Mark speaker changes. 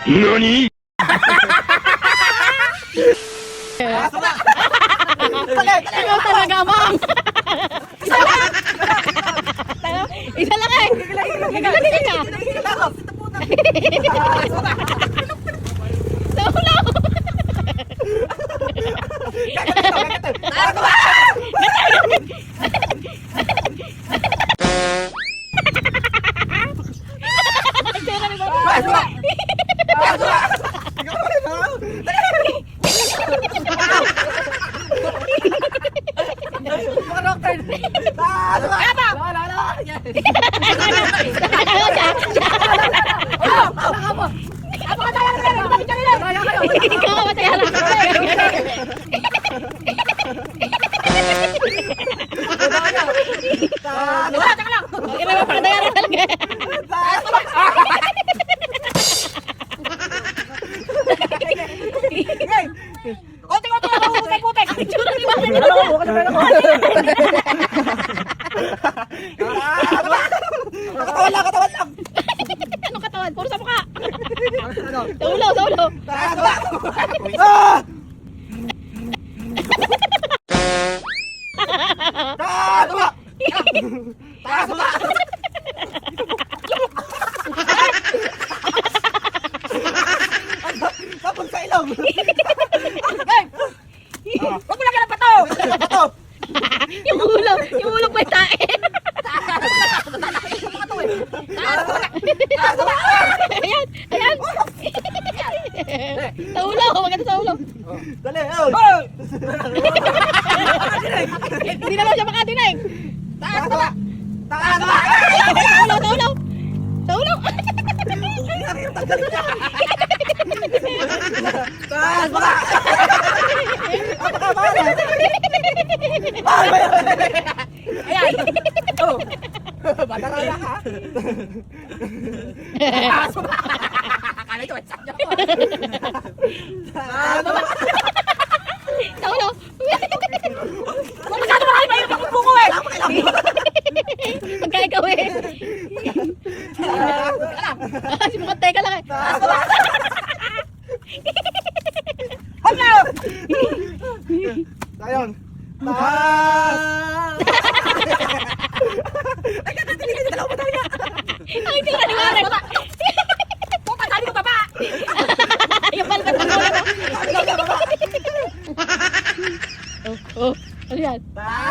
Speaker 1: NANI?!
Speaker 2: Ikaw talaga, Mang! Isa lang eh! Gigilagin ka! Naulaw! Ikaw matay harap ka.
Speaker 3: Katawan lang.
Speaker 2: Anong katawan? Puro sa mukha. Sa ulo, sa ulo.
Speaker 3: Tapos sa ilong.
Speaker 2: Huwag mo lang ng pato. Yung ulo pa yung tae. Ayan, ayan. Sa ulo, maganda sa ulo.
Speaker 3: Dali,
Speaker 2: Hindi naman siya makatinig.
Speaker 3: Taas ba?
Speaker 2: Sa ulo, sa ulo. Sa ulo.
Speaker 3: Taas ba?
Speaker 2: Ayan.
Speaker 3: Badarala ka.
Speaker 2: Akala ito, what's up niya? Sa ulo. Kung masyado marami pa yung pagpungo eh. Pagka ikaw eh. Simukat teka lang eh.
Speaker 3: Hello! Ayun. Taas! Ay, katatigil ka dalawa pa tayo.
Speaker 2: Ay, hindi ka niwanan. Puta, sabi ko baba. Yung pala ka sa ulo. Oh, ano yan?
Speaker 3: Taas!